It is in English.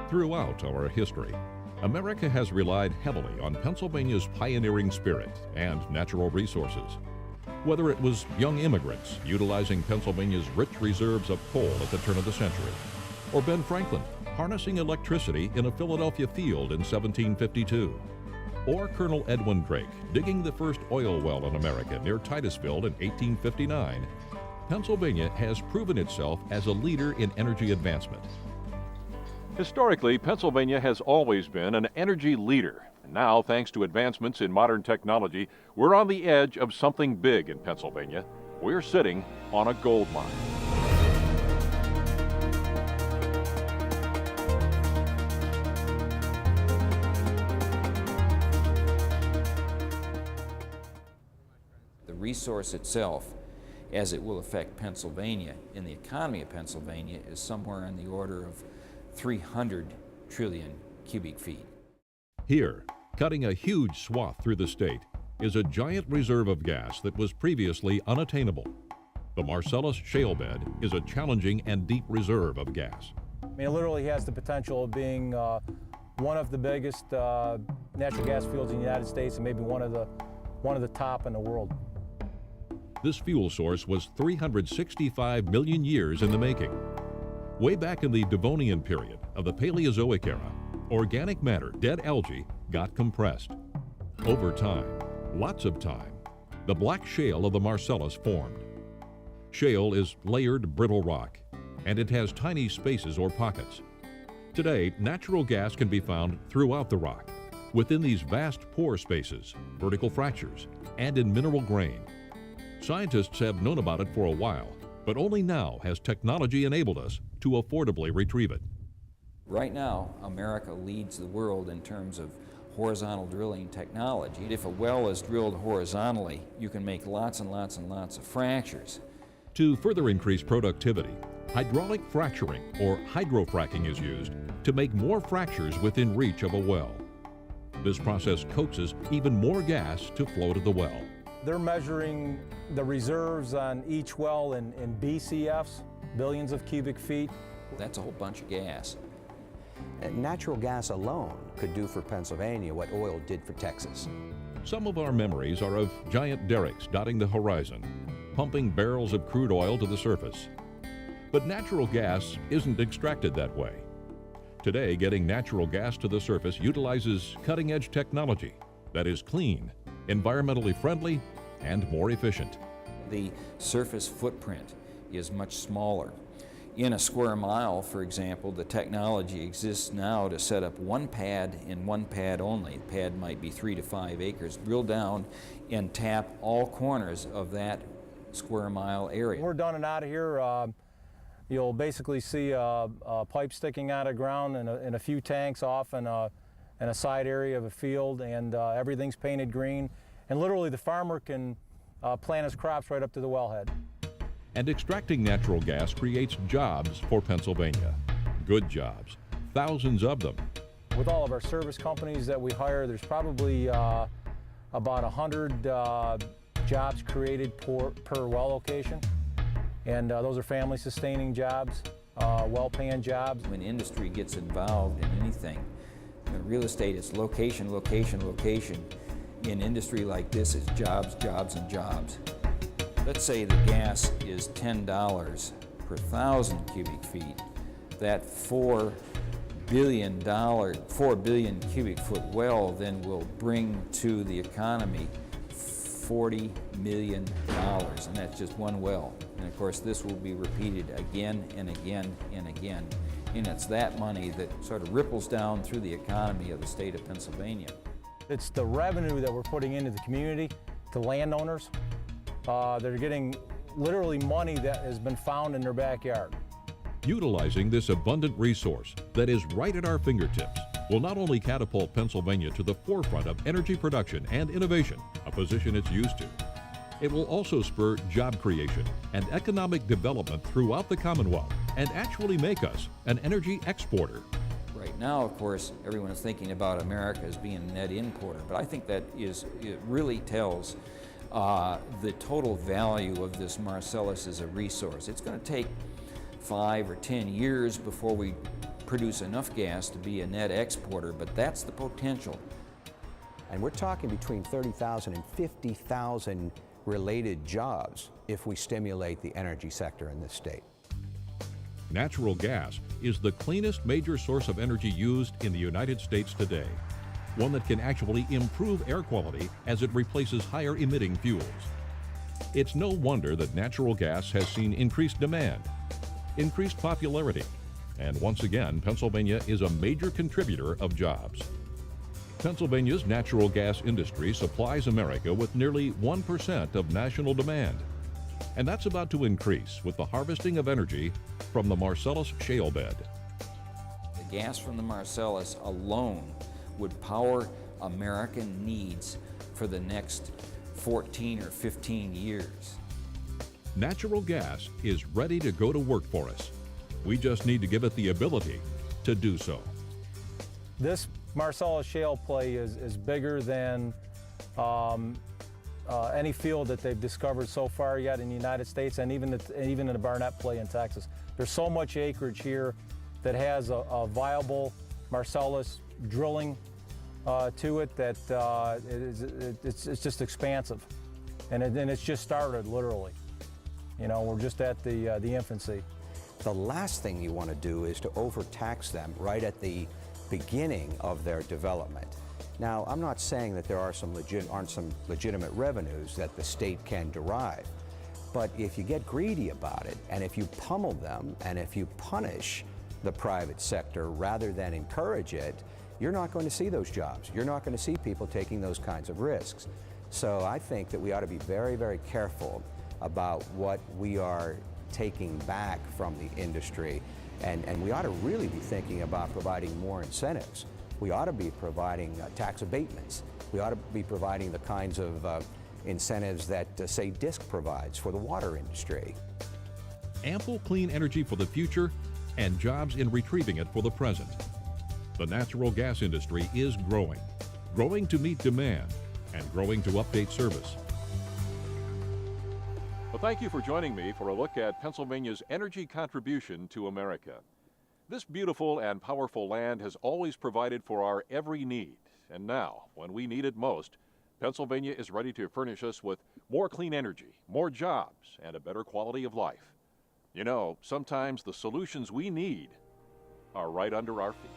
Throughout our history, America has relied heavily on Pennsylvania's pioneering spirit and natural resources. Whether it was young immigrants utilizing Pennsylvania's rich reserves of coal at the turn of the century, or Ben Franklin harnessing electricity in a Philadelphia field in 1752, or Colonel Edwin Drake digging the first oil well in America near Titusville in 1859, Pennsylvania has proven itself as a leader in energy advancement. Historically, Pennsylvania has always been an energy leader. Now, thanks to advancements in modern technology, we're on the edge of something big in Pennsylvania. We're sitting on a gold mine. The resource itself, as it will affect Pennsylvania and the economy of Pennsylvania, is somewhere in the order of 300 trillion cubic feet. Here, cutting a huge swath through the state, is a giant reserve of gas that was previously unattainable. The Marcellus shale bed is a challenging and deep reserve of gas. I mean, it literally has the potential of being one of the biggest natural gas fields in the United States and maybe one of the top in the world. This fuel source was 365 million years in the making. Way back in the Devonian period of the Paleozoic era, organic matter, dead algae, got compressed. Over time, lots of time, the black shale of the Marcellus formed. Shale is layered, brittle rock, and it has tiny spaces or pockets. Today, natural gas can be found throughout the rock, within these vast pore spaces, vertical fractures, and in mineral grain. Scientists have known about it for a while, but only now has technology enabled us to affordably retrieve it. Right now, America leads the world in terms of horizontal drilling technology. If a well is drilled horizontally, you can make lots and lots and lots of fractures. To further increase productivity, hydraulic fracturing or hydrofracking is used to make more fractures within reach of a well. This process coaxes even more gas to flow to the well. They're measuring the reserves on each well in BCFs, billions of cubic feet. That's a whole bunch of gas. Natural gas alone could do for Pennsylvania what oil did for Texas. Some of our memories are of giant derricks dotting the horizon, pumping barrels of crude oil to the surface. But natural gas isn't extracted that way. Today, getting natural gas to the surface utilizes cutting-edge technology that is clean, environmentally friendly, and more efficient. The surface footprint is much smaller. In a square mile, for example, the technology exists now to set up one pad and one pad only. The pad might be 3 to 5 acres. Drill down and tap all corners of that square mile area. When we're done and out of here, you'll basically see a pipe sticking out of the ground and a few tanks off in a side area of a field, and everything's painted green. And literally the farmer can plant his crops right up to the wellhead. And extracting natural gas creates jobs for Pennsylvania. Good jobs, thousands of them. With all of our service companies that we hire, there's probably about 100 jobs created per well location. And those are family sustaining jobs, well-paying jobs. When industry gets involved in anything, in real estate, it's location, location, location. In industry like this, it's jobs, jobs, and jobs. Let's say the gas is $10 per 1,000 cubic feet. That $4 billion cubic foot well then will bring to the economy $40 million, and that's just one well. And of course, this will be repeated again and again and again. And it's that money that sort of ripples down through the economy of the state of Pennsylvania. It's the revenue that we're putting into the community, to landowners. They're getting literally money that has been found in their backyard. Utilizing this abundant resource that is right at our fingertips will not only catapult Pennsylvania to the forefront of energy production and innovation, a position it's used to, it will also spur job creation and economic development throughout the Commonwealth and actually make us an energy exporter. Right now, of course, everyone is thinking about America as being a net importer, but I think that it really tells the total value of this Marcellus as a resource. It's going to take 5 or 10 years before we produce enough gas to be a net exporter, but that's the potential. And we're talking between 30,000 and 50,000 related jobs if we stimulate the energy sector in this state. Natural gas is the cleanest major source of energy used in the United States today, one that can actually improve air quality as it replaces higher emitting fuels. It's no wonder that natural gas has seen increased demand, increased popularity, and once again, Pennsylvania is a major contributor of jobs. Pennsylvania's natural gas industry supplies America with nearly 1% of national demand. And that's about to increase with the harvesting of energy from the Marcellus shale bed. The gas from the Marcellus alone would power American needs for the next 14 or 15 years. Natural gas is ready to go to work for us. We just need to give it the ability to do so. This Marcellus shale play is bigger than any field that they've discovered so far yet in the United States, and even in the Barnett play in Texas. There's so much acreage here that has a viable Marcellus drilling to it that it's just expansive, and it's just started literally. You know, we're just at the infancy. The last thing you want to do is to overtax them right at the beginning of their development. Now, I'm not saying that there aren't some legitimate revenues that the state can derive, but if you get greedy about it, and if you pummel them, and if you punish the private sector rather than encourage it, you're not going to see those jobs. You're not going to see people taking those kinds of risks. So I think that we ought to be very, very careful about what we are taking back from the industry, and we ought to really be thinking about providing more incentives. We ought to be providing tax abatements. We ought to be providing the kinds of incentives that, say, DISC provides for the water industry. Ample clean energy for the future and jobs in retrieving it for the present. The natural gas industry is growing to meet demand and growing to update service. Well, thank you for joining me for a look at Pennsylvania's energy contribution to America. This beautiful and powerful land has always provided for our every need, and now, when we need it most, Pennsylvania is ready to furnish us with more clean energy, more jobs, and a better quality of life. You know, sometimes the solutions we need are right under our feet.